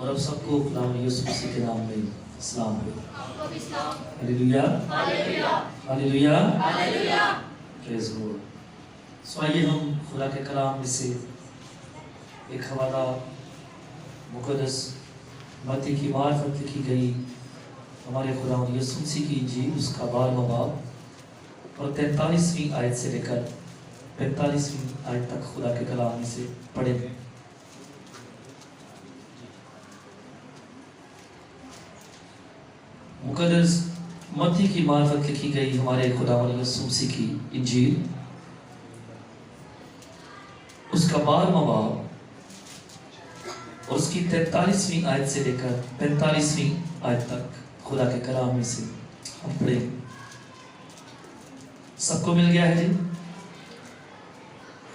اور اب سب کو غلام یوسف مسیح کے نام میں اسلام علیکم۔ ہلیلویا ہلیلویا پریز گاڈ۔ سو آئیے ہم خدا کے کلام میں سے ایک حوالہ مقدس متی کی معرفت لکھی گئی ہمارے خدا یسوع مسیح کی انجیل اس کا 12واں باب اور 43ویں آیت سے لے کر 45ویں آیت تک خدا کے کلام میں سے پڑھیں گے۔ مقدس متی کی معرفت لکھی گئی ہمارے خدا یسوع مسیح کی انجیل اس کا 12واں باب اور اس کی 43ویں آیت سے لے کر 45ویں آیت تک خدا کے کلام میں سے ہم پڑھیں گے۔ سب کو مل گیا ہے جی؟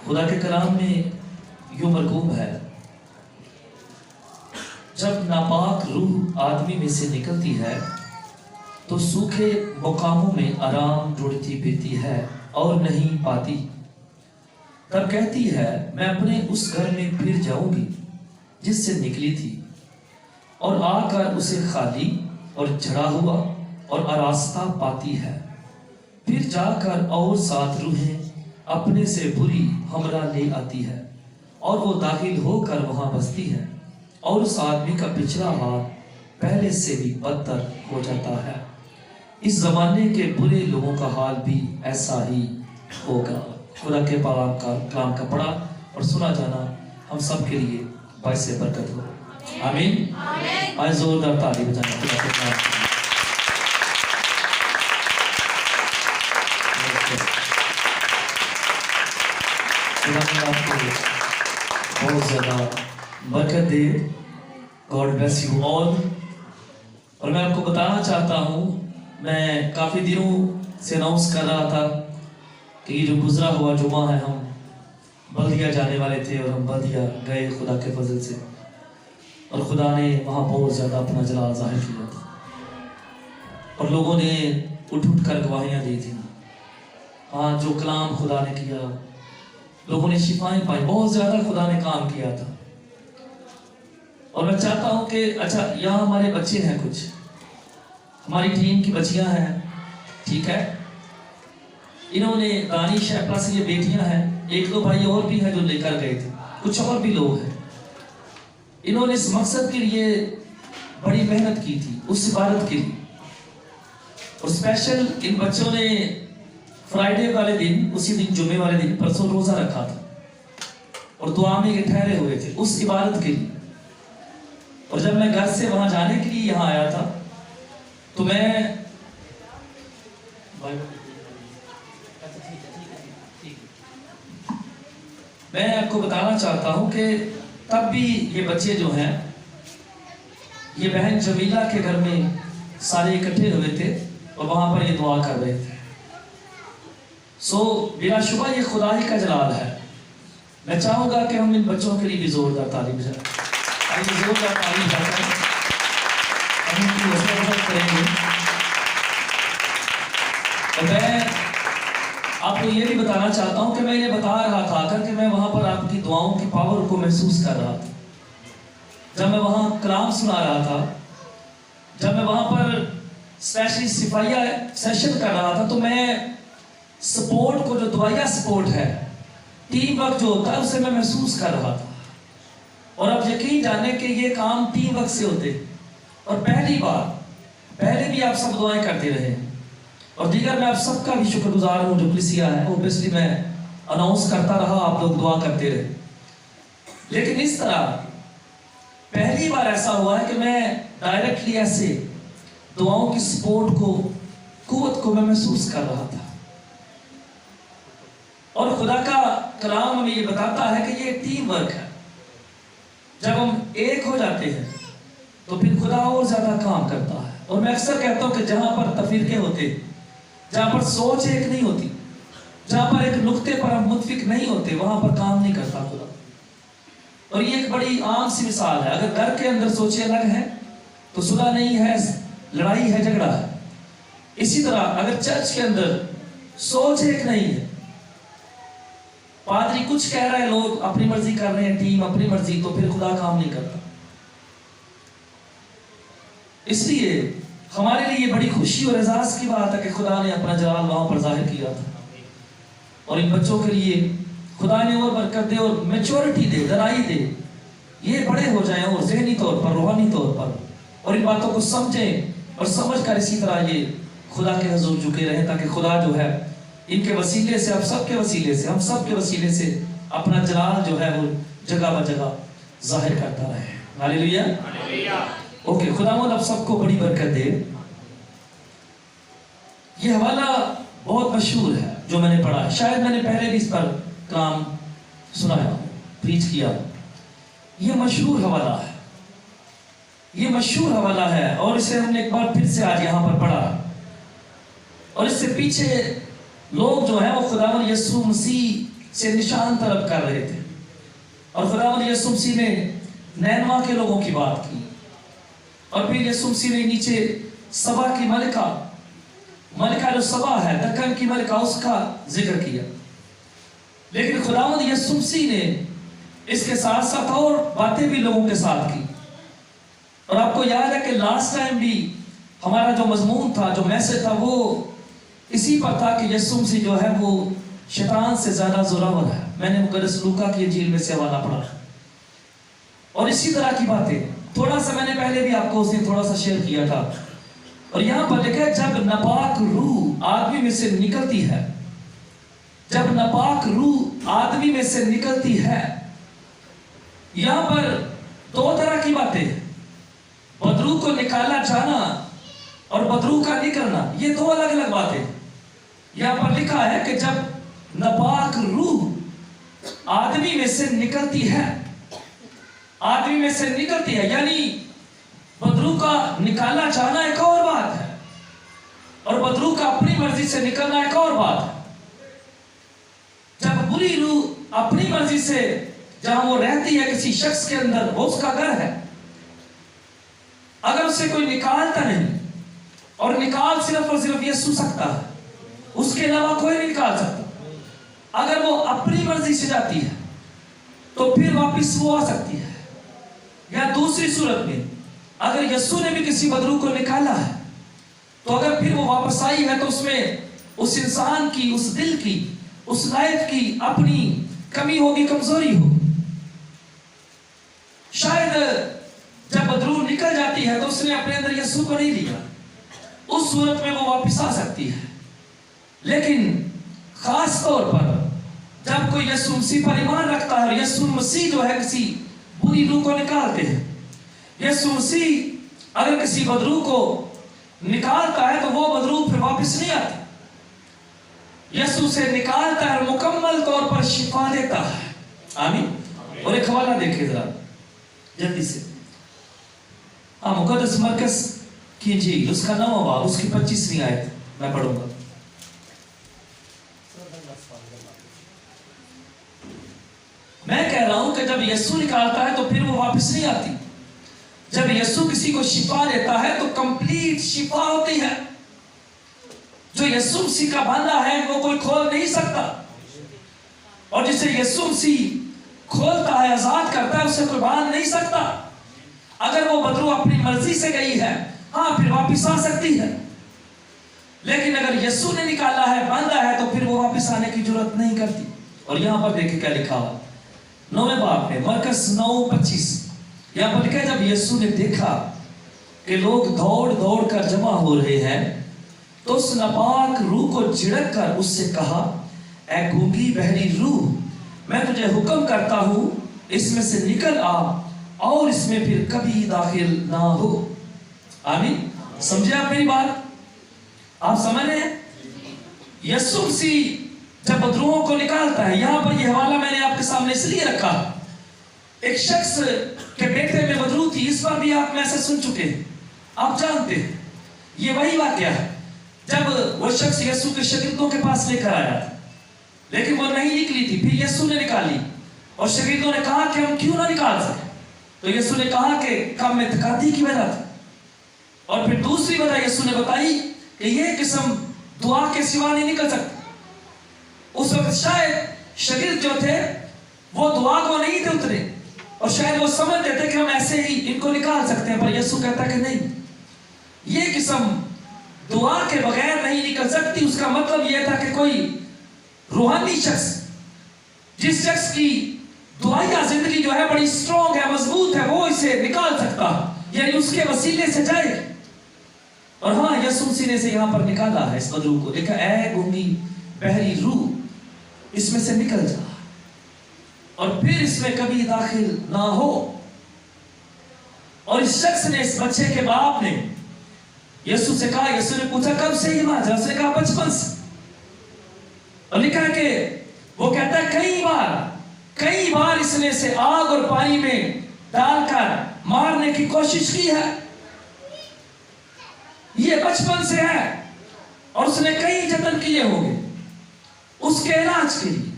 خدا کے کلام میں یوں مرغوب ہے، جب ناپاک روح آدمی میں سے نکلتی ہے تو سوکھے مقاموں میں آرام ڈھونڈتی پھرتی ہے اور نہیں پاتی، تب کہتی ہے میں اپنے اس گھر میں پھر جاؤں گی جس سے نکلی تھی، اور آ کر اسے خالی اور جھڑا ہوا اور آراستہ پاتی ہے۔ پھر جا کر اور 7 روحیں اپنے سے بری ہمراہ لے آتی ہے اور وہ داخل ہو کر وہاں بستی ہے، اور اس آدمی کا پچھلا ہاتھ پہلے سے بھی بدتر ہو جاتا ہے۔ اس زمانے کے برے لوگوں کا حال بھی ایسا ہی ہوگا۔ خدا کے پاک کا کلام کا پڑھا اور سنا جانا ہم سب کے لیے باعث برکت ہو، آمین۔ آئے زوردار تالی بجانا خدا کے کلام کے لیے۔ خدا آپ کو بہت زیادہ برکت دے۔ God bless you all. اور میں آپ کو بتانا چاہتا ہوں، میں کافی دنوں سے اناؤنس کر رہا تھا کہ یہ جو گزرا ہوا جمعہ ہے ہم بلدیہ جانے والے تھے، اور ہم بلدیہ گئے خدا کے فضل سے، اور خدا نے وہاں بہت زیادہ اپنا جلال ظاہر کیا تھا، اور لوگوں نے اٹھ کر گواہیاں دی تھیں۔ ہاں، جو کلام خدا نے کیا، لوگوں نے شفائیں پائی، بہت زیادہ خدا نے کام کیا تھا۔ اور میں چاہتا ہوں کہ اچھا یہاں ہمارے بچے ہیں، کچھ ہماری ٹیم کی بچیاں ہیں، ٹھیک ہے، انہوں نے دانش ہے پلس یہ بیٹیاں ہیں، 1-2 بھائی اور بھی ہیں جو لے کر گئے تھے، کچھ اور بھی لوگ ہیں۔ انہوں نے اس مقصد کے لیے بڑی محنت کی تھی، اس عبادت کے لیے، اور اسپیشل ان بچوں نے فرائیڈے والے دن، اسی دن جمعے والے دن پرسوں روزہ رکھا تھا، اور دعا میں یہ ٹھہرے ہوئے تھے اس عبادت کے لیے۔ اور جب میں گھر سے وہاں جانے کے لیے یہاں آیا تھا تو میں آپ کو بتانا چاہتا ہوں کہ تب بھی یہ بچے جو ہیں، یہ بہن جمیلہ کے گھر میں سارے اکٹھے ہوئے تھے اور وہاں پر یہ دعا کر رہے تھے۔ سو بلا شبہ یہ خدا ہی کا جلال ہے۔ میں چاہوں گا کہ ہم ان بچوں کے لیے بھی زوردار تعلیم دیں، زوردار تعلیم جاتا ہے، ہم ان کی حوصلہ افزائی کریں گے۔ اور میں آپ کو یہ بھی بتانا چاہتا ہوں کہ میں انہیں بتا رہا تھا کہ میں وہاں پر آپ کی دعاؤں کی پاور کو محسوس کر رہا تھا۔ جب میں وہاں کلام سنا رہا تھا، جب میں وہاں پر اسپیشلی صفائیہ سیشن کر رہا تھا، تو میں سپورٹ کو، جو دعائیہ سپورٹ ہے، ٹیم ورک جو ہوتا ہے، اسے میں محسوس کر رہا تھا۔ اور آپ یقین جانیں کہ یہ کام ٹیم ورک سے ہوتے، اور پہلے بھی آپ سب دعائیں کرتے رہے، اور دیگر میں آپ سب کا بھی شکر گزار ہوں جو کلیسیا ہے، اوبیسلی میں اناؤنس کرتا رہا، آپ لوگ دعا کرتے رہے۔ لیکن اس طرح پہلی بار ایسا ہوا ہے کہ میں ڈائریکٹلی ایسے دعاؤں کی سپورٹ کو، قوت کو میں محسوس کر رہا تھا۔ اور خدا کا کلام ہمیں یہ بتاتا ہے کہ یہ ٹیم ورک ہے۔ جب ہم ایک ہو جاتے ہیں تو پھر خدا اور زیادہ کام کرتا ہے۔ اور میں اکثر کہتا ہوں کہ جہاں پر تفریقے ہوتے، جہاں پر سوچ ایک نہیں ہوتی، جہاں پر ایک نقطے پر ہم متفق نہیں ہوتے، وہاں پر کام نہیں کرتا خدا۔ اور یہ ایک بڑی عام سی مثال ہے، اگر گھر کے اندر سوچیں الگ ہیں تو صلح نہیں ہے، لڑائی ہے، جھگڑا ہے۔ اسی طرح اگر چرچ کے اندر سوچ ایک نہیں ہے، پادری کچھ کہہ رہا ہے، لوگ اپنی مرضی کر رہے ہیں، ٹیم اپنی مرضی، تو پھر خدا کام نہیں کرتا۔ اس لیے ہمارے لیے یہ بڑی خوشی اور اعزاز کی بات ہے کہ خدا نے اپنا جلال وہاں پر ظاہر کیا تھا. اور ان بچوں کے لیے خدا نے اور برکت دے اور میچورٹی دے، درائی دے، یہ بڑے ہو جائیں اور ذہنی طور پر، روحانی طور پر، اور ان باتوں کو سمجھیں اور سمجھ کر اسی طرح یہ خدا کے حضور جھکے رہیں، تاکہ خدا جو ہے ان کے وسیلے سے، آپ سب کے وسیلے سے، ہم سب کے وسیلے سے اپنا جلال جو ہے وہ جگہ بہ جگہ ظاہر کرتا رہے. ہاللیلویا. اوکے، خداوند آپ سب کو بڑی برکت دے. یہ حوالہ بہت مشہور ہے جو میں نے پڑھا، شاید میں نے پہلے بھی اس پر کلام سنایا، پریچ کیا. یہ مشہور حوالہ ہے، یہ مشہور حوالہ ہے، اور اسے ہم نے ایک بار پھر سے آج یہاں پر پڑھا. اور اس سے پیچھے لوگ جو ہیں وہ خداوند یسوع مسیح سے نشان طلب کر رہے تھے، اور خداوند یسوع مسیح نے نینوا کے لوگوں کی بات کی، اور پھر یسوع مسیح نے نیچے سبا کی ملکہ جو سبا ہے، دکن کی ملکہ، اس کا ذکر کیا. لیکن خداوند یسوع مسیح نے اس کے ساتھ ساتھ اور باتیں بھی لوگوں کے ساتھ کی. اور آپ کو یاد ہے کہ لاسٹ ٹائم بھی ہمارا جو مضمون تھا، جو میسج تھا، وہ اسی پر تھا کہ یسوع مسیح جو ہے وہ شیطان سے زیادہ زورآور ہے. میں نے مقدس لوکا کی انجیل میں سے حوالہ پڑھا، اور اسی طرح کی باتیں تھوڑا سا میں نے پہلے بھی آپ کو اس دن تھوڑا سا شیئر کیا تھا. اور یہاں پر لکھا ہے جب ناپاک روح آدمی میں سے نکلتی ہے، جب ناپاک روح آدمی میں سے نکلتی ہے. یہاں پر دو طرح کی باتیں، بدروح کو نکالا جانا اور بدروح کا نکلنا، یہ دو الگ الگ باتیں. یہاں پر لکھا ہے کہ جب ناپاک روح آدمی میں سے نکلتی ہے، آدمی میں سے نکلتی ہے، یعنی بدروح کا نکالا جانا ایک اور بات ہے، اور بدروح کا اپنی مرضی سے نکلنا ایک اور بات ہے. جب بری روح اپنی مرضی سے جہاں وہ رہتی ہے کسی شخص کے اندر، وہ اس کا گھر ہے، اگر اسے کوئی نکالتا نہیں، اور نکال صرف اور صرف یسوع سکتا ہے، اس کے علاوہ کوئی نہیں نکال سکتا. اگر وہ اپنی مرضی سے جاتی ہے تو پھر واپس وہ آ سکتی ہے. یا دوسری صورت میں اگر یسوع نے بھی کسی بدروح کو نکالا ہے تو اگر پھر وہ واپس آئی ہے تو اس میں اس انسان کی، اس دل کی، اس لائف کی اپنی کمی ہوگی، کمزوری ہوگی. شاید جب بدروح نکل جاتی ہے تو اس نے اپنے اندر یسوع کو نہیں لیا، اس صورت میں وہ واپس آ سکتی ہے. لیکن خاص طور پر جب کوئی یسوع مسیح پر ایمان رکھتا ہے، اور یسوع مسیح جو ہے کسی بری روح کو نکالتے ہیں. یسوع مسیح اگر کسی بدروح کو نکالتا ہے تو وہ بدروح پھر واپس نہیں آتی. یسوع سے نکالتا ہے اور مکمل طور پر شفا دیتا ہے. آمین. اور ایک حوالہ دیکھیں ذرا جلدی سے، مقدس مرکز کی انجیل، اس کا 9واں باب، اس کی 25ویں آیت میں پڑھوں گا. میں کہہ رہا ہوں کہ جب یسوع نکالتا ہے تو پھر وہ واپس نہیں آتی. جب یسوع کسی کو شفا دیتا ہے تو کمپلیٹ شفا ہوتی ہے. جو یسوع مسیح کا بندہ ہے وہ کوئی کھول نہیں سکتا، اور جسے یسوع مسیح کھولتا ہے، آزاد کرتا ہے، اسے کوئی باندھ نہیں سکتا. اگر وہ بدروح اپنی مرضی سے گئی ہے، ہاں پھر واپس آ سکتی ہے. لیکن اگر یسوع نے نکالا ہے، باندھا ہے، تو پھر وہ واپس آنے کی جرات نہیں کرتی. اور یہاں پر دیکھیں کیا لکھا ہوا 9ویں باب میں، مرکز 9:25. یہاں پر لکھا ہے جب یسوع نے دیکھا کہ لوگ دوڑ دوڑ کر جمع ہو رہے ہیں تو اس ناپاک روح کو جھڑک کر اس سے کہا، اے گونگی بہری روح، میں تجھے حکم کرتا ہوں اس میں سے نکل آ اور اس میں پھر کبھی داخل نہ ہو. آمین. سمجھے آپ میری بات؟ آپ سمجھ رہے ہیں؟ یسوع مسیح جب بدروحوں کو نکالتا ہے، یہاں پر یہ حوالہ میں نے آپ کے سامنے اس لیے رکھا، ایک شخص کے بیٹے میں بدروح تھی. اس پر بھی آپ میں سے سن چکے ہیں، آپ جانتے ہیں یہ وہی واقعہ ہے جب وہ شخص یسوع کے شاگردوں کے پاس لے کر آیا تھا، لیکن وہ نہیں نکلی تھی. پھر یسوع نے نکالی اور شاگردوں نے کہا کہ ہم کیوں نہ نکال سکے، تو یسوع نے کہا کہ کم میں تکاتی کی وجہ تھی. اور پھر دوسری وجہ یسوع نے بتائی کہ یہ قسم دعا کے سوا نہیں نکل سکتی. اس وقت شاید شاگرد جو تھے وہ دعا کو نہیں تھے اترے، اور شاید وہ سمجھتے تھے کہ ہم ایسے ہی ان کو نکال سکتے ہیں، پر یسوع کہتا کہ نہیں، یہ قسم دعا کے بغیر نہیں نکل سکتی. اس کا مطلب یہ تھا کہ کوئی روحانی شخص، جس شخص کی دعائیہ زندگی جو ہے بڑی سٹرونگ ہے، مضبوط ہے، وہ اسے نکال سکتا، یعنی اس کے وسیلے سے جائے. اور ہاں یسوع مسیح نے سے یہاں پر نکالا ہے اس بدرو کو. دیکھا، اے گونگی بحری روح، اس میں سے نکل جا اور پھر اس میں کبھی داخل نہ ہو. اور اس شخص نے، اس بچے کے باپ نے یسوع سے کہا، یسوع نے پوچھا کب سے یہ ماجرا؟ اس نے کہا بچپن سے. اور لکھا کہ وہ کہتا ہے کئی بار اس نے اسے آگ اور پانی میں ڈال کر مارنے کی کوشش کی ہے. یہ بچپن سے ہے اور اس نے کئی جتن کیے ہوں گے اس کے علاج کے لیے،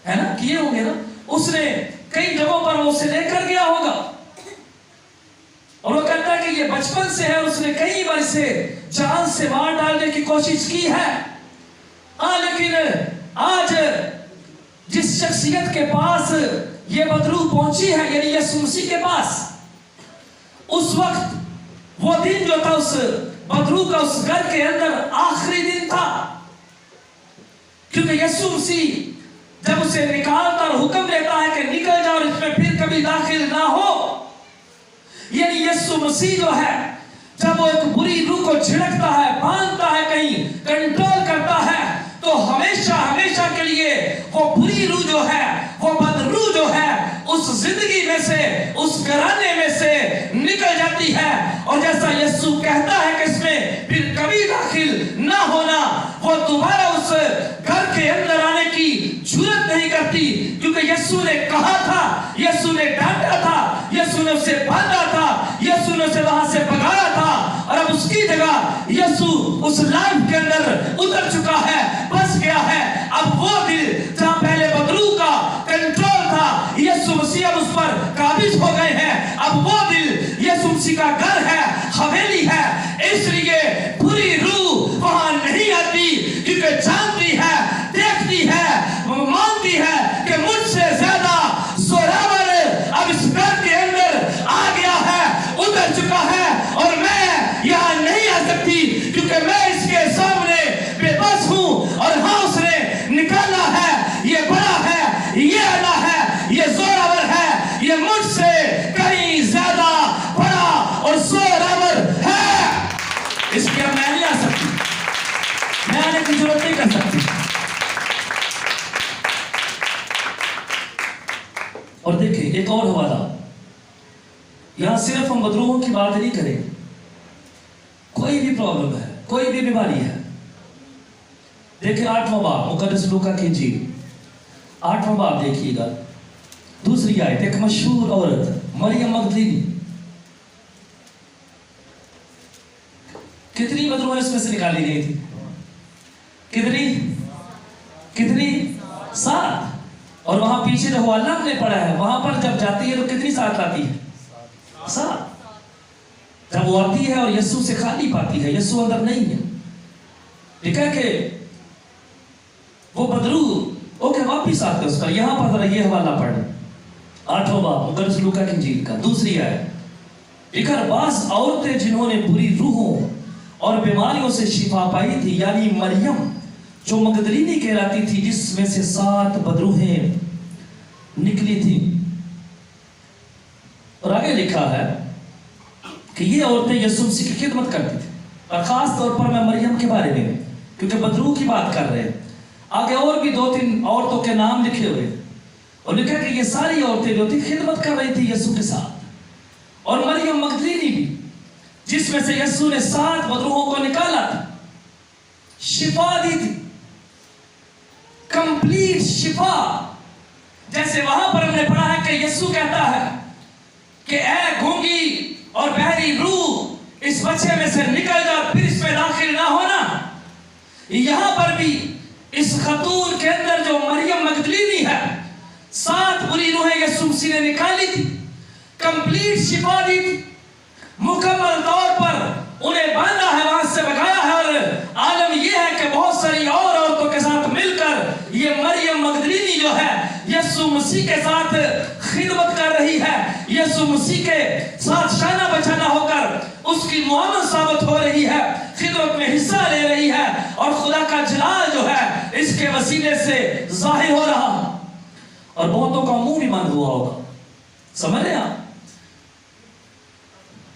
ہے نا، کیے ہوں گے نا. اس نے کئی جگہوں پر وہ اسے لے کر گیا ہوگا. اور وہ کہتا ہے کہ یہ بچپن سے ہے، اس نے کئی بار اسے جان سے مار ڈالنے کی کوشش کی ہے. لیکن آج جس شخصیت کے پاس یہ بدرو پہنچی ہے، یعنی یسوع مسیح کے پاس، اس وقت وہ دن جو تھا اس بدرو کا اس گھر کے اندر آخری دن تھا. کیونکہ یسوع مسیح جب اسے نکالتا اور حکم دیتا ہے کہ نکل جاؤ اور اس میں پھر کبھی داخل نہ ہو، یعنی یسوع مسیح جو ہے جب وہ ایک بری روح کو جھڑکتا ہے، باندھتا ہے، کہیں کنٹرول کرتا ہے، تو ہمیشہ کے لیے وہ بری روح جو ہے، وہ بد روح جو ہے، اس زندگی میں سے، اس گھرانے میں سے نکل جاتی ہے. اور جیسا یسوع کہتا ہے کہ اس میں پھر کبھی داخل نہ ہونا، وہ دوبارہ اس گھر کے اندر آنے کی جرات نہیں کرتی. کیونکہ یسوع نے کہا تھا، یسوع نے ڈانٹا تھا، یسوع نے اسے باندھا تھا، یسوع نے اسے وہاں سے بھگایا تھا. اور اب اس کی جگہ یسوع اس لائف کے اندر اتر چکا ہے، بس گیا ہے. اب وہ دل جہاں پہلے بدرو کا کنٹرول تھا، یسوع مسیح اب اس پر قابض ہو گئے ہیں. اب وہ دل یسوع مسیح کا گھر ہے، حویلی ہے. اس لیے بری روح وہاں نہیں آتی، کیونکہ جانتی ہے، دیکھتی ہے، مانتی ہے کہ مجھ سے زیادہ زوراور اب اس گھر کے اندر آ گیا ہے، اتر چکا ہے، اور میں یہاں نہیں آ سکتی کیونکہ میں اس کے سامنے بے بس ہوں. اور ہاں اس نے نکالا ہے، یہ بڑا ہے، یہ اعلیٰ ہے، یہ زوراور ہے، یہ مجھ سے کہیں زیادہ بڑا اور زوراور ہے. اس کے میں نہیں آ سکتی، میں آنے کی ضرورت نہیں کر سکتی. اور دیکھیں ایک اور حوالہ، یہاں صرف ہم بدروہوں کی بات نہیں کریں، کوئی بھی پرابلم ہے، کوئی بھی بیماری ہے. دیکھیں 8واں باب مقدس لوکا کی انجیل 8واں باب دیکھیے گا، دوسری آیت. ایک مشہور عورت مریم مگدلینی، کتنی بدروہیں اس میں سے نکالی گئی تھی؟ کتنی 7. اور وہاں پیچھے جو حوالہ ہم نے پڑھا ہے، وہاں پر جب جاتی ہے تو کتنی ساتھ لاتی ہے؟ 7. جب وہ آتی ہے اور یسوع سے خالی پاتی ہے، یسوع اندر نہیں ہے. لکھا ہے کہ وہ بدرو اوکے واپس آتے اس پر. یہاں پر ذرا یہ حوالہ پڑھیں، 8واں باب مقدس لوکا کی انجیل کا دوسری آیت. لکھا ہے بعض عورتیں جنہوں نے بری روحوں اور بیماریوں سے شفا پائی تھی، یعنی مریم جو مگدلینی کہلاتی تھی، جس میں سے 7 بدروہیں نکلی تھی. اور آگے لکھا ہے کہ یہ عورتیں یسوع مسیح کی خدمت کرتی تھی. اور خاص طور پر میں مریم کے بارے میں، کیونکہ بدرو کی بات کر رہے ہیں. آگے اور بھی 2-3 عورتوں کے نام لکھے ہوئے، اور لکھا کہ یہ ساری عورتیں جو تھی خدمت کر رہی تھی یسوع کے ساتھ. اور مریم مگدلینی بھی، جس میں سے یسوع نے 7 بدروہوں کو نکالا تھا، شفا دی تھی، کمپلیٹ شفا. جیسے وہاں پر ہم نے پڑھا ہے کہ یسوع کہتا ہے کہ اے گونگی اور بحری روح، اس بچے میں سے نکل جا، پھر اس میں داخل نہ ہونا. یہاں پر بھی اس خاتون کے اندر جو مریم مگدلینی ہے، 7 بری روحیں یسوع مسیح نے نکالی تھی، کمپلیٹ شفا دی تھی، مکمل طور پر انہیں باندھا ہے، وہاں سے بھگایا ہے. اور عالم یہ ہے کہ بہت ساری اور عورتوں کے ساتھ مل کر یہ مریم مگدلینی جو ہے یسوع مسیح کے ساتھ खिदमत कर रही है, यीशु मसीह के साथ शाना बचाना होकर उसकी मोहम्मद साबित हो रही है, खिदमत में हिस्सा ले रही है, और खुदा का जलाल जो है इसके वसीले से जाहिर हो रहा है। और बहुतों का मुंह भी बंद हुआ होगा। समझ रहे आप?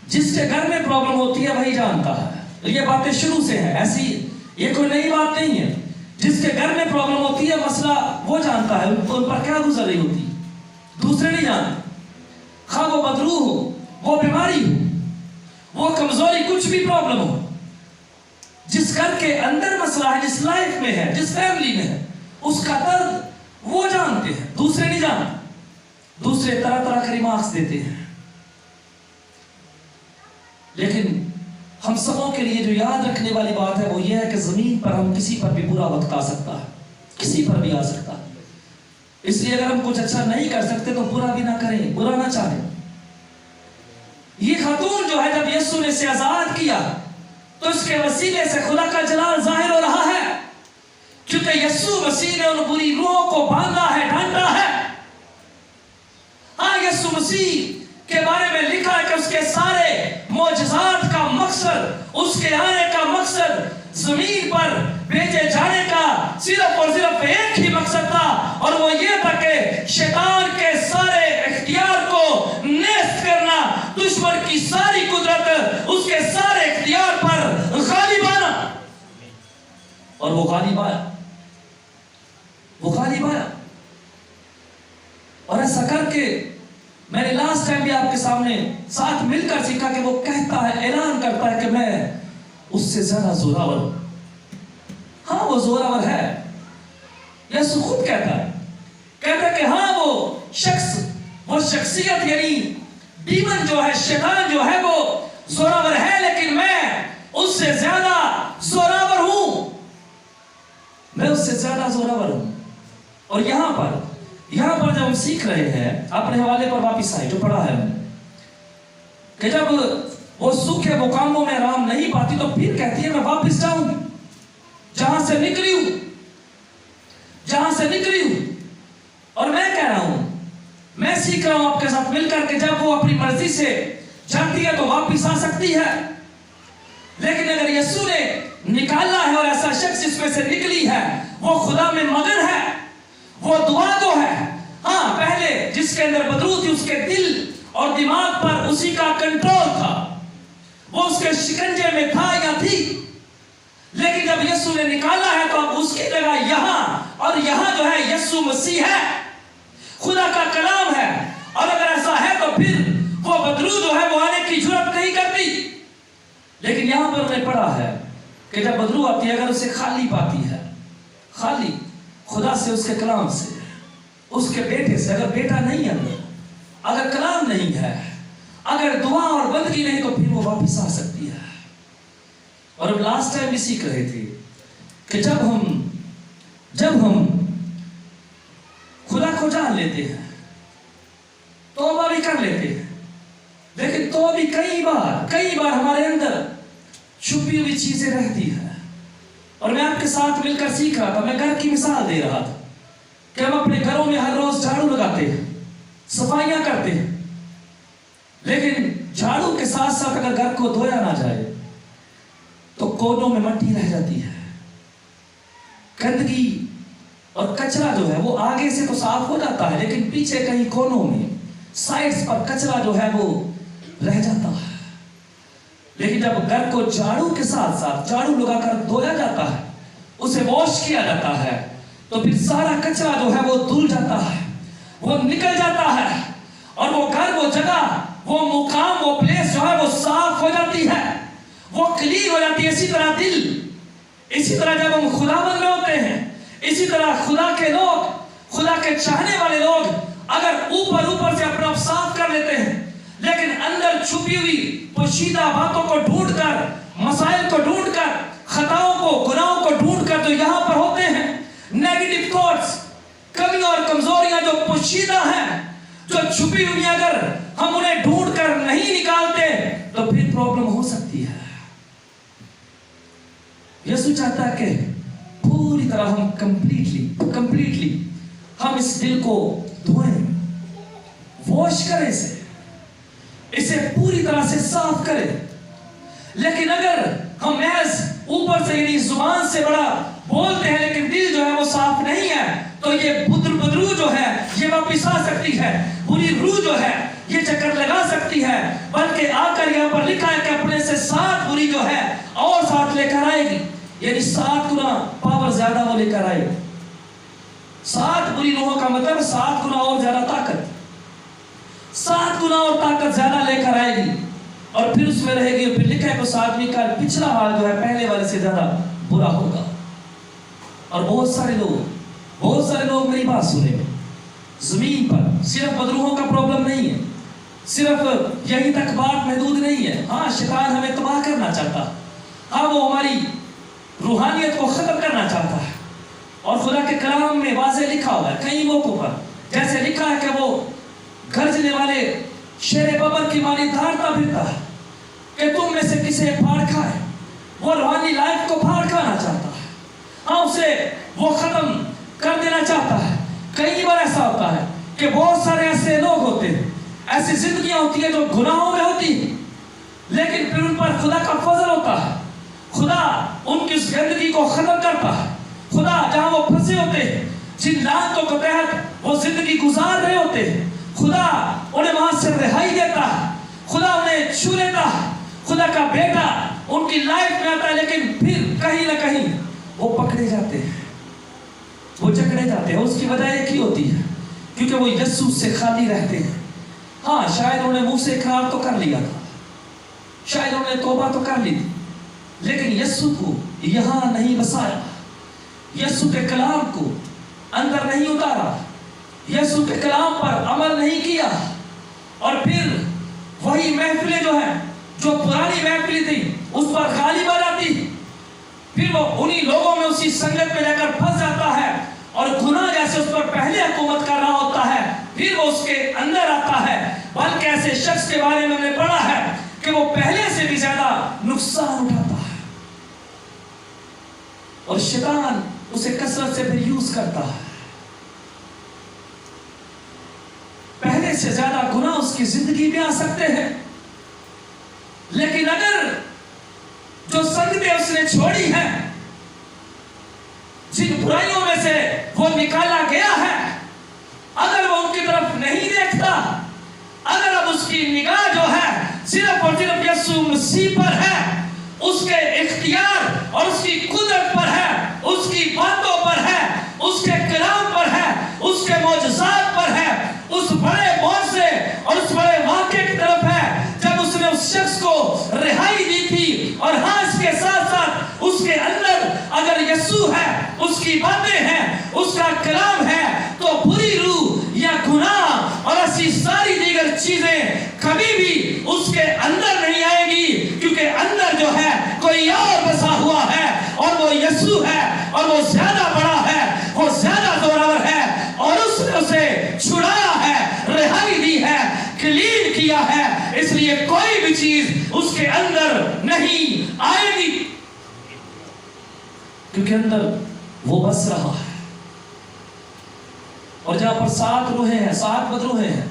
जिसके घर में प्रॉब्लम होती है वही जानता है। ये बातें शुरू से है ऐसी, ये कोई नई बात नहीं है। जिसके घर में प्रॉब्लम होती है, मसला वो जानता है, उन पर क्या गुजर रही होती है, दूसरे नहीं जानते। खा वो बदरू हो, वो बीमारी हो, वो कमजोरी, कुछ भी प्रॉब्लम हो, जिस घर के अंदर मसला है, जिस लाइफ में है, जिस फैमिली में है, उसका दर्द वो जानते हैं, दूसरे नहीं जानते। दूसरे तरह तरह के रिमार्क्स देते हैं। लेकिन हम सबों के लिए जो याद रखने वाली बात है वो ये है कि जमीन पर हम किसी पर भी बुरा वक्त आ सकता है, किसी पर भी आ सकता है। इसलिए अगर हम कुछ अच्छा नहीं कर सकते तो बुरा भी ना करें, बुरा ना चाहें। ये खातून जो है, जब यीशु ने इसे आजाद किया तो इसके वसीले से खुदा का जलाल जाहिर हो रहा है, क्योंकि यीशु मसीह ने उन बुरी रूहों को बांधा है, डांटा है। हाँ, यीशु मसीह के बारे में लिखा है कि उसके सारे मौजज़ात का मकसद, उसके आने का मकसद, जमीन पर भेजे जाने का सिर्फ और सिर्फ एक ही मकसद था, और वो ये था कि शैतान के सारे इख्तियार को नेस्त करना, दुश्मन की सारी कुदरत उसके सारे इख्तियार पर गालिब आना। और वो गालिब आया, वो गालिब आया। और ऐसा करके मैंने लास्ट टाइम भी आपके सामने साथ मिलकर सीखा कि वो कहता है, ऐलान करता है कि मैं उससे ज्यादा जोरावर हूं। हाँ, वो जोरावर है। यीशु खुद कहता है कि हाँ, वो शख्स, वो शख्सियत यानी डीमन जो है, शैतान जो है, वो जोरावर है, लेकिन मैं उससे ज्यादा जोरावर हूं, मैं उससे ज्यादा जोरावर हूं। और यहां पर जब हम सीख रहे हैं, अपने हवाले पर वापिस आए, जो पढ़ा है कि जब वो सूखे मुकामों में आराम नहीं पाती तो फिर कहती है मैं वापिस जाऊंगी जहां से निकली हूं, जहां से निकली हूं। और मैं कह रहा हूं, मैं सीख रहा हूं आपके साथ मिलकर के जब वो अपनी मर्जी से जाती है तो वापिस आ सकती है, लेकिन अगर यीशु ने निकाला है और ऐसा शख्स इसमें से निकली है, वो खुदा में मगन है, वो दुआ को है। हाँ, पहले जिसके अंदर बदरू थी उसके दिल और दिमाग पर उसी का कंट्रोल था, वो उसके शिकंजे में था या थी, लेकिन जब यीशु ने निकाला है तो अब उसकी जगह यहां, और यहां जो है यीशु मसीह है, खुदा का कलाम है। और अगर ऐसा है तो फिर वो बदरू जो है वो आने की जरूरत नहीं करती। लेकिन यहां पर हमने पढ़ा है कि जब बदरू आती है, अगर उसे खाली पाती है, खाली खुदा से, उसके कलाम से, उसके बेटे से, अगर बेटा नहीं है, अगर कलाम नहीं है, अगर दुआ और बंदगी नहीं, तो फिर वो वापस आ सकती है। और अब लास्ट टाइम भी सीख रहे थे कि जब हम खुदा को जान लेते हैं, तौबा भी कर लेते हैं, लेकिन तो भी कई बार हमारे अंदर छुपी हुई चीजें रहती है। और मैं आपके साथ मिलकर सीख रहा था, मैं घर की मिसाल दे रहा था कि हम अपने घरों में हर रोज झाड़ू लगाते हैं, सफाइयां करते हैं, लेकिन झाड़ू के साथ साथ अगर घर को धोया ना जाए तो कोनों में मट्टी रह जाती है, गंदगी और कचरा जो है वो आगे से तो साफ हो जाता है, लेकिन पीछे कहीं कोनों में, साइड्स पर कचरा जो है वो रह जाता है। लेकिन जब घर को झाड़ू के साथ साथ झाड़ू लगाकर धोया जाता है, उसे वॉश किया जाता है, तो फिर सारा कचरा जो है वो धुल जाता है, वो निकल जाता है, और वो घर, वो जगह, वो मुकाम, वो प्लेस जो है वो साफ हो जाती है, वो क्लीन हो जाती है। इसी तरह दिल, इसी तरह जब हम खुदाबंद में होते हैं, इसी तरह खुदा के लोग, खुदा के चाहने वाले लोग अगर ऊपर से अपना साफ कर लेते हैं, लेकिन अंदर छुपी हुई पोशीदा बातों को ढूंढकर, मसाइल को ढूंढकर, खताओं को, गुनाहों को ढूंढकर जो यहाँ पर होते हैं, नेगेटिव थॉट्स, कमियां और कमजोरियां जो पोशीदा हैं, जो छुपी हुई, अगर हम उन्हें ढूंढकर नहीं निकालते तो फिर प्रॉब्लम हो सकती है। यीशु चाहता है कि पूरी तरह हम कंप्लीटली हम इस दिल को धोएं, वॉश करे, इसे पूरी तरह से साफ करे। लेकिन अगर हम महज ऊपर से यानी जुबान से बड़ा बोलते हैं लेकिन दिल जो है वो साफ नहीं है, तो ये बदरू जो है ये वापिस आ सकती है, बुरी रूह जो है ये चक्कर लगा सकती है। बल्कि आकर यहाँ पर लिखा है कि अपने से 7 बुरी जो है और 7 लेकर आएगी, यानी 7 गुना पावर ज्यादा वो लेकर आएगी। 7 बुरी रूहों का मतलब 7 गुना और ज्यादा ताकत, 7 गुना और ताकत ज्यादा लेकर आएगी और फिर उसमें रहेगी। फिर लिखा है उस आदमी का पिछला हाल जो है पहले वाले से ज्यादा बुरा होगा। और बहुत सारे लोग मेरी बात सुने, जमीन पर सिर्फ बदरूहों का प्रॉब्लम नहीं है, सिर्फ यहीं तक बात महदूद नहीं है। हाँ, शैतान हमें तबाह करना चाहता, हाँ वो हमारी रूहानियत को खत्म करना चाहता है। और खुदा के कलाम में वाज़े लिखा हुआ है कई मौकों पर, जैसे लिखा है कि वो गरजने वाले शेर बबर की मानी धारता फिरता है कि तुम में से किसे फाड़ खाए। वो रूहानी लाइफ को फाड़ खाना चाहता है, हाँ उसे वो खत्म कर देना चाहता है। कई बार ऐसा होता है कि बहुत सारे ऐसे लोग होते हैं, ऐसी जिंदगियां होती है जो गुनाहों में होती है, लेकिन फिर उन पर खुदा का फजल होता है। खुदा उनकी उस गंदगी को खत्म करता है। खुदा जहां वो फंसे होते हैं, जिन लानतों के तहत वो जिंदगी गुजार रहे होते हैं, खुदा उन्हें वहां से रिहाई देता है, खुदा उन्हें छू लेता है। खुदा का बेटा उनकी लाइफ में आता है, लेकिन फिर कहीं ना कहीं वो पकड़े जाते हैं, वो जकड़े जाते हैं। उसकी वजह एक ही होती है, क्योंकि वो यीशु से खाली रहते हैं। हाँ, शायद उन्हें मुंह से इकरार तो कर लिया था, शायद उन्होंने तौबा तो कर ली थी, लेकिन यीशु को यहाँ नहीं बसाया, यीशु के कलाम को अंदर नहीं उतारा, यीशु के कलाम पर अमल नहीं किया। और फिर वही महफिलें जो है, जो पुरानी महफिलें थी, उस पर गाली आ जाती, फिर वो उन्हीं लोगों में उसी संगत में जाकर फंस जाता है और गुनाह जैसे उस पर पहले हुकूमत कर रहा होता है, फिर वो उसके अंदर आता है। बल्कि ऐसे शख्स के बारे में हमने पढ़ा है कि वो पहले से भी ज्यादा नुकसान उठाता है और शैतान उसे कसरत से फिर यूज करता है। पहले से ज्यादा गुनाह उसकी जिंदगी में आ सकते हैं, लेकिन अगर जो संगतें उसने छोड़ी हैं, जिन बुराइयों में से वो निकाला गया है, अगर वो उनकी तरफ नहीं देखता, अगर अब उसकी निगाह जो है सिर्फ और सिर्फ यीशु मसीह पर है, उसके इख्तियार और उसकी कुदरत पर है, उसकी बातों पर है, उसके कलाम पर है, उसके मौजज़ात पर है, उस बड़े मौजे और उस बड़े वाक़े की तरफ है जब उसने उस शख्स को रिहाई दी थी। और हाँ, इसके साथ साथ उसके अंदर अगर यीशु है, उसकी बातें हैं, उसका कलाम है, तो बुरी रूह या गुनाह और ऐसी सारी दीगर चीजें कभी भी उसके अंदर नहीं आएगी, क्योंकि अंदर जो है कोई और बसा हुआ है और वो यीशु है, और वो ज्यादा बड़ा है, वो ज्यादा जोरावर है, और उसने उसे छुड़ाया है, रिहाई दी है, क्लीन किया है। इसलिए कोई भी चीज उसके अंदर नहीं आएगी, क्योंकि अंदर वो बस रहा है। और जहां पर 7 रूहें हैं, 7 बदरूहें हैं,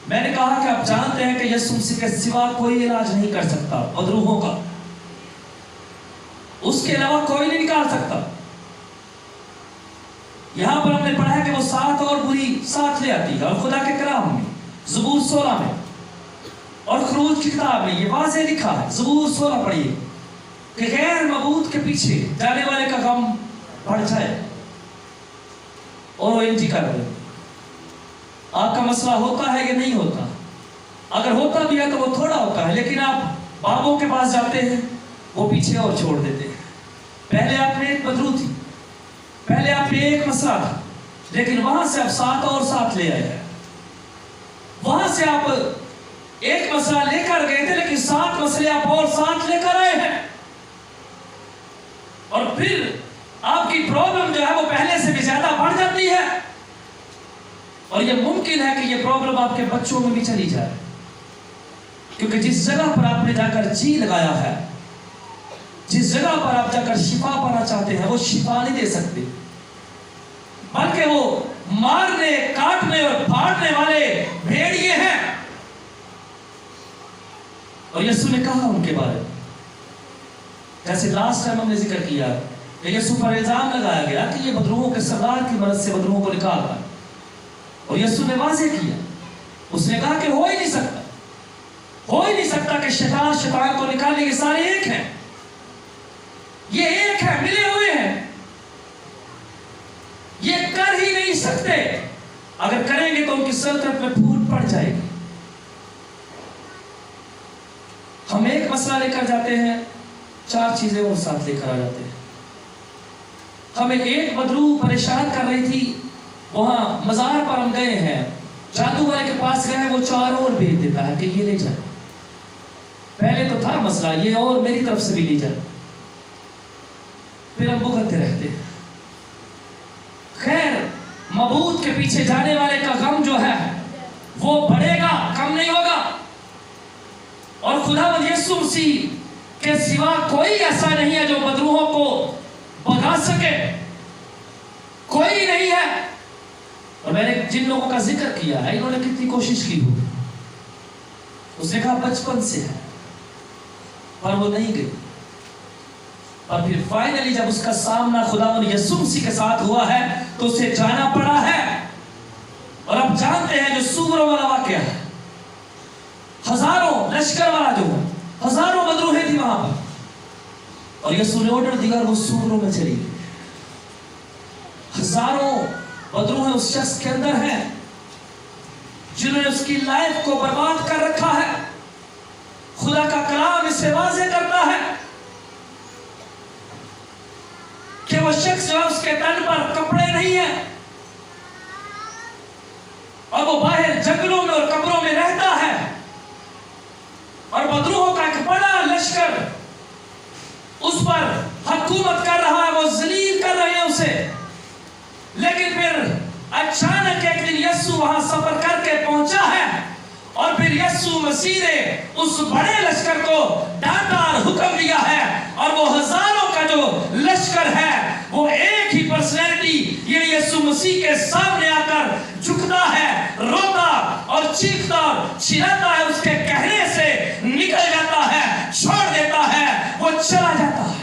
मैंने कहा कि आप जानते हैं कि यीशु मसीह के सिवा कोई इलाज नहीं कर सकता बदरूहों का, उसके अलावा कोई नहीं निकाल सकता। यहां पर हमने पढ़ा है कि वो 7 और बुरी साथ ले आती है, और खुदा के कलाम में ज़बूर 16 में और खरूज की किताब में ये वाज़े लिखा है। ज़बूर 16 पढ़िए कि गैर मबूद के पीछे जाने वाले का गम बढ़ जाए और वो इंतकाल करे। आपका मसला होता है या नहीं होता? अगर होता भी है तो वो थोड़ा होता है, लेकिन आप बाबों के पास जाते हैं, वो पीछे और छोड़ देते हैं। पहले आप में एक बदरू थी, पहले आप में एक मसला था, लेकिन वहां से आप 7 और 7 ले आए हैं। वहां से आप एक मसला लेकर गए थे, लेकिन 7 मसले आप और 7 लेकर आए हैं। और फिर आपकी प्रॉब्लम जो है वो पहले से भी ज्यादा बढ़ जाती है, और ये मुमकिन है कि ये प्रॉब्लम आपके बच्चों में भी चली जाए, क्योंकि जिस जगह पर आपने जाकर जी लगाया है, जिस जगह पर आप जाकर शिफा पाना चाहते हैं, वो शिफा नहीं दे सकते, बल्कि वो मारने, काटने और फाड़ने वाले भेड़िए हैं। और यीशु ने कहा उनके बारे में, जैसे लास्ट टाइम हमने जिक्र किया कि यीशु पर इल्जाम लगाया गया कि ये बदरूहों के सरदार की मदद से बदरूहों को निकालता है, और यीशु ने वाज़ेह किया, उसने कहा कि हो ही नहीं सकता कि शैतान को निकाले, ये सारे एक हैं, ये एक है, मिले हुए हैं, ये कर ही नहीं सकते। अगर करेंगे तो उनकी सल्तनत में फूट पड़ जाएगी। हम एक मसला लेकर जाते हैं, 4 चीजें और साथ लेकर आ जाते हैं। हमें एक बदरू परेशान कर रही थी, वहां मजार पर हम गए हैं, जादू वाले के पास गए, वो 4 और भेज देता है कि ये ले जाए। पहले तो था मसला ये, और मेरी तरफ से भी ले जाए, फिर हम भुगतते रहते हैं। खैर, मबूद के पीछे जाने वाले का गम जो है वो बढ़ेगा, कम नहीं होगा। और खुदावंद यीशु मसीह के सिवा कोई ऐसा नहीं है जो बदरूहों को भगा सके, कोई नहीं है। और मैंने जिन लोगों का जिक्र किया है, इन्होंने कितनी कोशिश की हो, उसने कहा बचपन से है, पर वो नहीं गई। और फिर फाइनली जब उसका सामना खुदावंद यीशु मसीह के साथ हुआ है तो उसे जाना पड़ा है। और अब जानते हैं जो सूरों वाला वाकया है, हजारों लश्कर वाला जो है, हजारों बदरूहें थी वहां पर, और यीशु ने ऑर्डर दिया और वो सूरों में चली गई। हजारों बदरूहें उस शख्स के अंदर हैं जिन्होंने उसकी लाइफ को बर्बाद कर रखा है। खुदा का कलाम इसे वाज़ेह करता है कि वो शख्स जो है उसके तन पर कपड़े नहीं है, और वो बाहर जंगलों में और कब्रों में रहता है, और बदरूहों का एक बड़ा लश्कर उस पर हुकूमत कर रहा है, वो जलील कर रहे हैं उसे। लेकिन फिर अचानक एक दिन यीशु वहां सफर करके पहुंचा है, और फिर यीशु मसीह ने उस बड़े लश्कर को डांटा और हुक्म दिया है, और वो हजारों का जो लश्कर है वो एक ही पर्सनैलिटी ये यीशु मसीह के सामने आकर झुकता है, रोता और चीखता और चिल्लाता है, उसके कहने से निकल जाता है, छोड़ देता है, वो चला जाता है।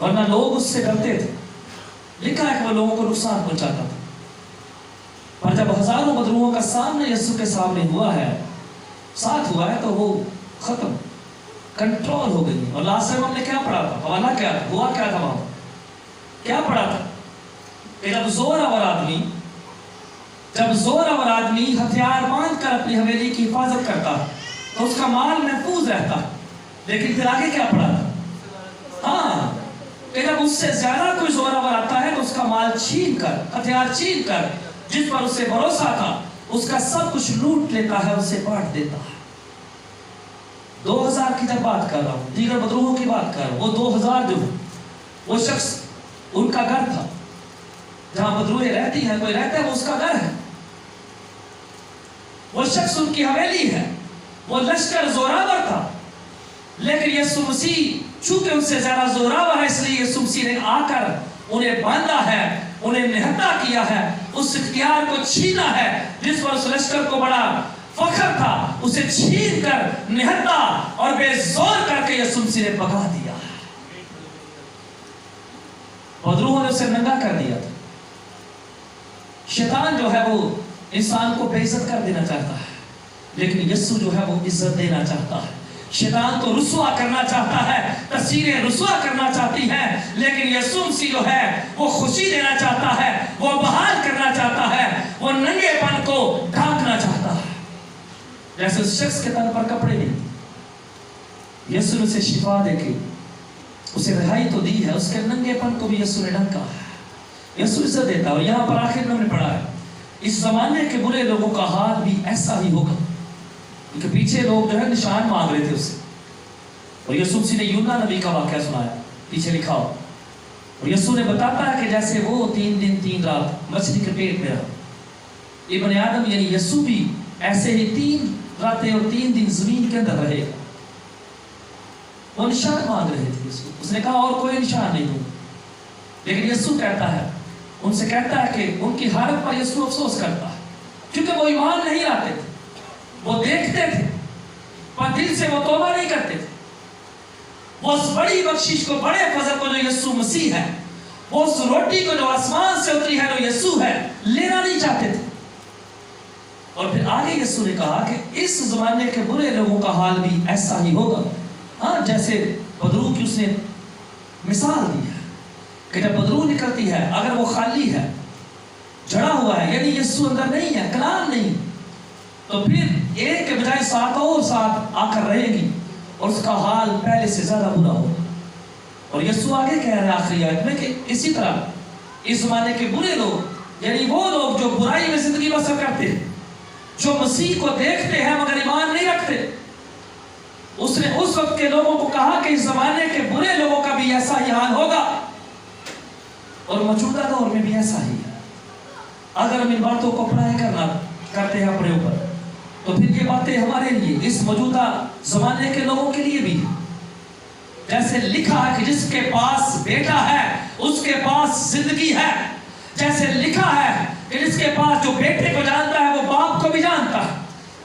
वरना लोग उससे डरते थे, लिखा है कि वो लोगों को नुकसान पहुंचाता था। पर जब हजारों बदरूहों का सामने यीशु के सामने हुआ है, साथ हुआ है, तो वो खत्म, कंट्रोल हो गई। और लास्ट टाइम हमने क्या पढ़ा था, हवाला क्या था, हुआ क्या था वहां, क्या पढ़ा था कि जब जोरावर आदमी हथियार बांध कर अपनी हवेली की हिफाजत करता तो उसका माल महफूज रहता। लेकिन फिर आगे क्या पढ़ा था, हाँ, कि जब उससे ज्यादा कोई जोरावर आता है तो उसका माल छीन कर, हथियार छीन कर, जिस पर उसे भरोसा था उसका सब कुछ लूट लेता है, उसे बांट देता है। 2000 की जब बात कर रहा हूं, दीगर बदरूहों की बात कर रहा हूं, वो 2000 जो वो शख्स, उनका घर था जहां बदरूहें रहती हैं, कोई रहता है, वो उसका घर है, वो शख्स उनकी हवेली है, वो लश्कर जोरावर था। लेकिन यीशु मसीह चूंकि उनसे ज्यादा जोरावर है, इसलिए यीशु मसीह ने आकर उन्हें बांधा है, उन्हें निहत्ता किया है, उस इख्तियार को छीना है जिस पर उस लश्कर को बड़ा फख्र था, उसे छीन कर निहत्ता और बेजोर करके यीशु मसीह ने भगा दिया। बदरूहों ने उसे नंगा कर दिया था। शैतान जो है वो इंसान को बेइज्जत कर देना चाहता है, लेकिन यीशु जो है वो इज्जत देना चाहता है। शैतान तो रुसवा करना चाहता है, तस्वीरें रुसवा करना चाहती हैं, लेकिन यीशु मसीह जो है वो खुशी देना चाहता है, वो बहाल करना चाहता है, वो नंगेपन को ढांकना चाहता है। जैसे उस शख्स के तन पर कपड़े नहीं, यीशु ने उसे शिफा देके उसे रिहाई तो दी है, उसके नंगेपन को भी यीशु ने ढका है। यीशु इज्जत देता है। और यहाँ पर आखिर में हमने पढ़ा है, इस जमाने के बुरे लोगों का हाल भी ऐसा ही होगा, क्योंकि पीछे लोग जो है निशान मांग रहे थे उससे। और यीशु मसीह ने यूना नबी का वाकया सुनाया, पीछे लिखा हो, और यीशु ने बताता है कि जैसे वो 3 दिन 3 रात मछली के पेट में रहा, इब्ने आदम यानी यीशु भी ऐसे ही 3 रातें और 3 दिन जमीन के अंदर रहेगा। वो निशान मांग रहे थे उसको, उसने कहा और कोई निशान नहीं दूंगा, लेकिन यीशु कहता है उनसे कहता है कि उनकी हालत पर यीशु अफसोस करता है, क्योंकि वो ईमान नहीं लाते थे, वो देखते थे पर दिल से वो तौबा नहीं करते थे। वो उस बड़ी बख्शिश को, बड़े फजल को जो यीशु मसीह है, वो उस रोटी को जो आसमान से उतरी है, जो यीशु है, लेना नहीं चाहते थे। और फिर आगे यीशु ने कहा कि इस जमाने के बुरे लोगों का हाल भी ऐसा ही होगा। हाँ, जैसे बदरू की उसने मिसाल दी है कि जब बदरू निकलती है, अगर वो खाली है, जड़ा हुआ है, यानी यीशु अंदर नहीं है, कलाम नहीं, तो फिर एक के बजाय 7 और 7 आकर रहेगी और उसका हाल पहले से ज्यादा बुरा होगा। और यीशु आगे कह रहे हैं आखिरी आयत में कि इसी तरह इस जमाने के बुरे लोग, यानी वो लोग जो बुराई में जिंदगी बसर करते हैं, जो मसीह को देखते हैं मगर ईमान नहीं रखते, उसने उस वक्त के लोगों को कहा कि इस जमाने के बुरे लोगों का भी ऐसा ही हाल होगा और मौजूदा दौर में भी ऐसा ही है। अगर हम इन बातों को अप्लाई करते हैं अपने ऊपर, तो फिर ये बातें हमारे लिए, इस मौजूदा जमाने के लोगों के लिए भी, जैसे लिखा है कि जिसके पास बेटा है उसके पास जिंदगी है, जैसे लिखा है कि जिसके पास, जो बेटे को जानता है वो बाप को भी जानता है,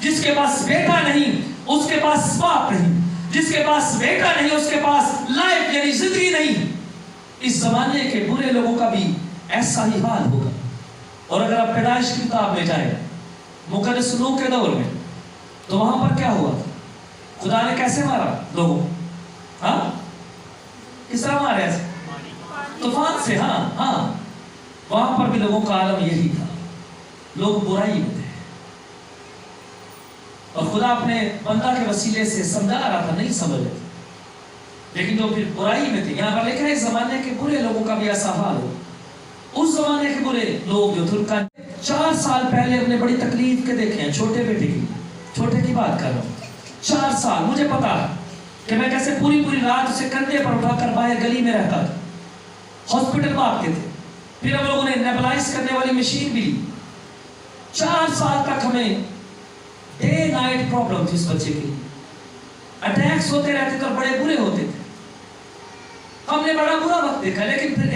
जिसके पास बेटा नहीं उसके पास बाप नहीं, जिसके पास बेटा नहीं उसके पास लाइफ यानी जिंदगी नहीं। इस जमाने के बुरे लोगों का भी ऐसा ही हाल होगा। और अगर आप पैदाइश की किताब में जाए, मुकद्दस नूह के दौर में, तो वहां पर क्या हुआ? खुदा ने कैसे मारा लोगों? हाँ, किस तरह मारे? तूफान से। हाँ, वहां पर भी लोगों का आलम यही था, लोग बुराई में थे और खुदा अपने बंदा के वसीले से समझा रहा था, नहीं समझ रहे थे, लेकिन जो फिर बुराई में थे। यहाँ पर लिखा है इस जमाने के बुरे लोगों का भी ऐसा हाल हो। उस जमाने के बुरे लोग जो थे, उनका 4 साल पहले हमने बड़ी तकलीफ के देखे हैं। छोटे बेटे की, छोटे की बात कर रहा हूँ, 4 साल मुझे पता है कि मैं कैसे पूरी रात उसे कंधे पर उठाकर बाहर गली में रहता था, हॉस्पिटल भागते थे, फिर हम लोगों ने नेबुलाइज करने वाली मशीन भी ली। 4 साल तक हमें डे नाइट प्रॉब्लम थी इस बच्चे की, अटैक्स होते रहते थे और बड़े बुरे होते थे। हमने बड़ा बुरा वक्त देखा, लेकिन फिर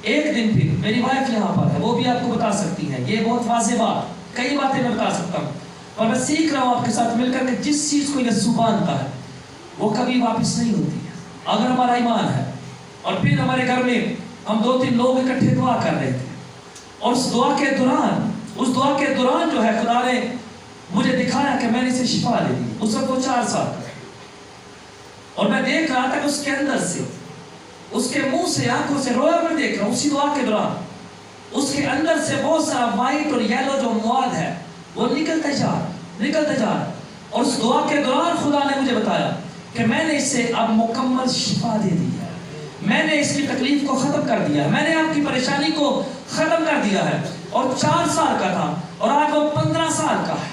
एक दिन फिर मेरी वाइफ यहाँ पर है, वो भी आपको बता सकती है, ये बहुत वाज़ेह बात, कई बातें मैं बता सकता हूँ, और मैं सीख रहा हूँ आपके साथ मिलकर कि जिस चीज़ को यीशु मानता है वो कभी वापस नहीं होती है, अगर हमारा ईमान है। और फिर हमारे घर में हम 2-3 लोग इकट्ठे दुआ कर रहे थे, और उस दुआ के दौरान जो है खुदा ने मुझे दिखाया कि मैंने इसे शिफा दे दी। उस वक्त वो 4 साल का, और मैं देख रहा था कि उसके अंदर से, उसके मुंह से, आंखों से रोया मैं देख रहा हूँ। उसी दुआ के दौरान उसके अंदर से बहुत सारा वाइट और येलो जो मवाद है वो निकलता जा रहा। और उस दुआ के दौरान खुदा ने मुझे बताया कि मैंने इसे अब मुकम्मल शिफा दे दी है, मैंने इसकी तकलीफ को ख़त्म कर दिया है, मैंने आपकी परेशानी को ख़त्म कर दिया है। और 4 साल का था और आज वो 15 साल का है,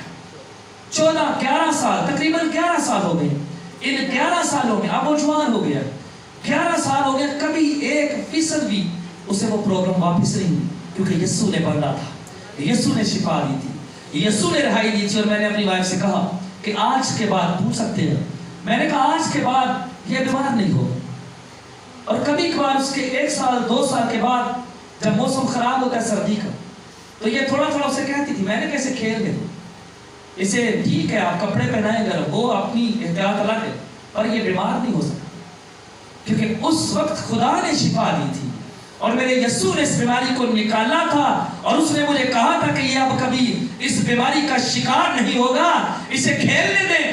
11 साल, तकरीबन 11 साल हो गए। इन 11 सालों में अब वो जवान हो गया, 11 साल हो गया, कभी 1% भी उसे वो प्रॉब्लम वापस नहीं हुई, क्योंकि यीशु ने बंदा था, यीशु ने शिफा दी थी, यीशु ने रिहाई दी थी। और मैंने अपनी वाइफ से कहा कि आज के बाद पूछ सकते हैं, मैंने कहा आज के बाद ये बीमार नहीं होगा। और कभी कभार उसके 1 साल 2 साल के बाद जब मौसम खराब होता है सर्दी का, तो ये थोड़ा उसे कहती थी, मैंने कैसे खेल गए इसे, ठीक है आप कपड़े पहनाए गर्म, वो अपनी एहतियात अलग है, पर ये बीमार नहीं हो सकता, क्योंकि उस वक्त खुदा ने शिफा दी थी और मेरे यीशु ने इस बीमारी को निकाला था। और उसने मुझे कहा था कि ये अब कभी इस बीमारी का शिकार नहीं होगा, इसे खेलने दें,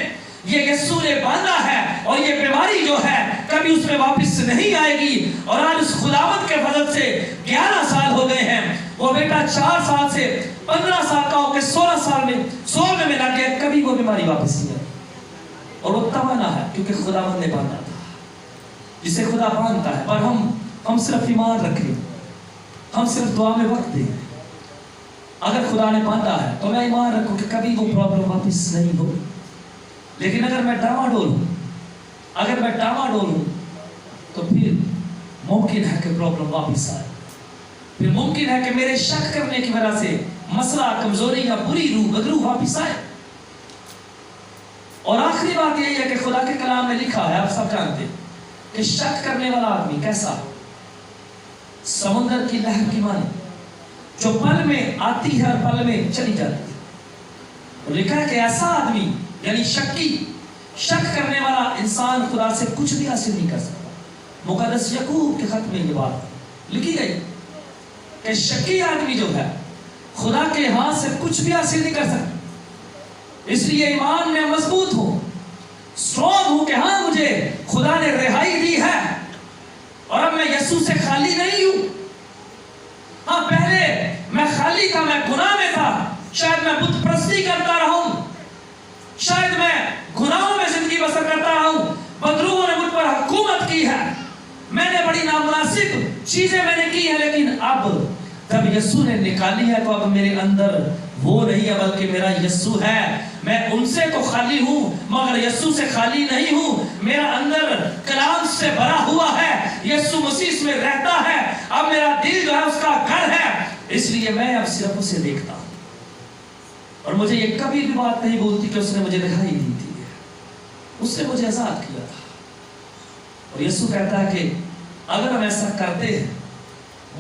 ये यीशु ने बांधा है और ये बीमारी जो है कभी उसमें वापस नहीं आएगी। और आज उस खुदावंत के फजल से 11 साल हो गए हैं, वो बेटा 4 साल से 15 साल का होकर 16 साल में 16 में लग गया, कभी वो बीमारी वापस नहीं आई। और वो तवाना है क्योंकि खुदावंत ने बांधा था, जिसे खुदा बांधता है। पर हम सिर्फ ईमान रखें, हम सिर्फ दुआ में वक्त दें। अगर खुदा ने बांधा है तो मैं ईमान रखूं कि कभी वो प्रॉब्लम वापस नहीं होगी। लेकिन अगर मैं डामाडोल हूं तो फिर मुमकिन है कि प्रॉब्लम वापस आए, फिर मुमकिन है कि मेरे शक करने की वजह से मसला, कमजोरी या बुरी रूह बदरू वापस आए। और आखिरी बात यही है कि खुदा के कलाम में लिखा है, आप सब जानते हैं कि शक करने वाला आदमी कैसा, समुद्र की लहर की मानी, जो पल में आती है और पल में चली जाती है। और लिखा है कि ऐसा आदमी यानी शक करने वाला इंसान खुदा से कुछ भी हासिल नहीं कर सकता। मुकद्दस याकूब के खत में ये बात लिखी गई कि शकी आदमी जो है खुदा के हाथ से कुछ भी हासिल नहीं कर सकता। इसलिए ईमान में मजबूत हो, स्ट्रॉन्ग हो कि हाँ मुझे खुदा ने रिहाई दी है और अब मैं यीशु से खाली नहीं हूं। हाँ, पहले मैं खाली था, मैं गुनाह में था, शायद मैं बुत परस्ती करता रहा हूं, शायद मैं गुनाहों में जिंदगी बसर करता रहा हूं, बदरूहों ने मुझ पर हुकूमत की है, मैंने बड़ी नामुनासिब चीजें मैंने की है, लेकिन अब जब यीशु ने निकाली है तो अब मेरे अंदर वो नहीं है बल्कि मेरा यीशु है। मैं उनसे तो खाली हूं मगर यीशु से खाली नहीं हूं। मेरा अंदर कलाम से भरा हुआ है, यीशु मसीह में रहता है। अब मेरा दिल जो है उसका घर है, इसलिए मैं अब सिर्फ उसे देखता हूं। और मुझे ये कभी भी बात नहीं बोलती कि उसने मुझे रिहाई दी थी, उसने मुझे आजाद किया था। और यीशु कहता है कि अगर हम ऐसा करते हैं,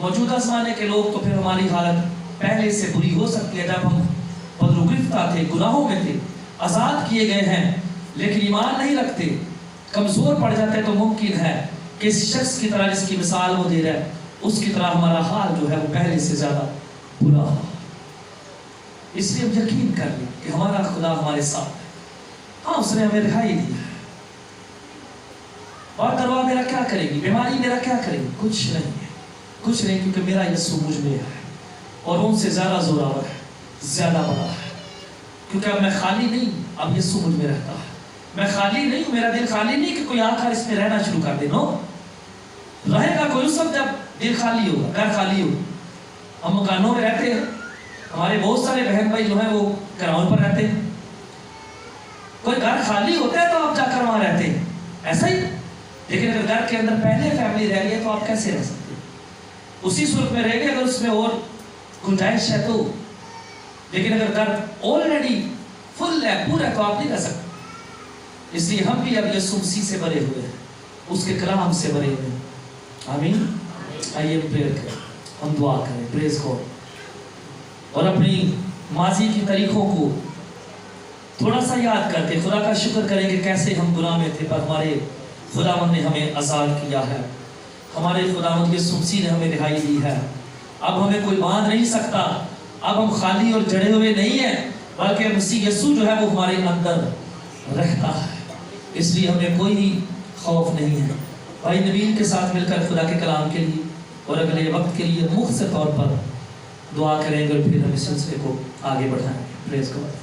मौजूदा ज़माने के लोग तो फिर हमारी हालत पहले से बुरी हो सकती है। जब हम बदरुगिफ्तार थे, गुनाहों में थे, आज़ाद किए गए हैं, लेकिन ईमान नहीं रखते, कमज़ोर पड़ जाते हैं, तो मुमकिन है कि इस शख्स की तरह जिसकी मिसाल वो दे रहा है उसकी तरह हमारा हाल जो है वो पहले से ज़्यादा बुरा हो। इसलिए हम यकीन कर लें कि हमारा खुदा हमारे साथ है। हाँ, उसने हमें रिहाई दी है। और दरवा मेरा क्या करेगी, बीमारी मेरा क्या करेगी? कुछ नहीं है, कुछ नहीं, क्योंकि मेरा यीशु मुझ में है और उनसे ज़्यादा जोरावर है, ज़्यादा बड़ा है। क्योंकि अब मैं खाली नहीं, अब यीशु मुझ में रहता है। मैं खाली नहीं, मेरा दिल खाली नहीं कि कोई आकर इसमें रहना शुरू कर दे। नो, रहेगा कोई सब जब दिल खाली होगा, घर खाली हो। हम मकानों में रहते हैं, हमारे बहुत सारे बहन भाई जो हैं वो ग्राउंड पर रहते हैं। कोई घर खाली होता है तो आप जाकर वहां रहते हैं, ऐसा ही। लेकिन अगर घर के अंदर पहले फैमिली रह रही है तो आप कैसे रह सकते हैं? उसी सूरत में रहेंगे अगर उसमें और गुंजाइश है तो। लेकिन अगर घर ऑलरेडी फुल है, पूरा, तो आप नहीं रह सकते। इसलिए हम भी अब यीशु मसीह से भरे हुए हैं, उसके कलाम से भरे हुए हैं। आमीन। आइए प्रेयर करें, हम दुआ करें। Praise God. और अपनी माजी की तारीखों को थोड़ा सा याद करके खुदा का शुक्र करें कि कैसे हम गुनाह में थे, पर हमारे खुदावंद ने हमें आज़ाद किया है। हमारे खुदावंद यीशु मसीह ने हमें रिहाई दी है। अब हमें कोई बांध नहीं सकता, अब हम खाली और जड़े हुए नहीं हैं, बल्कि मसीह यीशु जो है वो हमारे अंदर रहता है। इसलिए हमें कोई खौफ नहीं है। भाई नबील के साथ मिलकर खुदा के कलाम के लिए और अगले वक्त के लिए मुख्तसर तौर पर दुआ करेंगे और फिर हम इस सिलसिले को आगे बढ़ाएंगे। Praise God.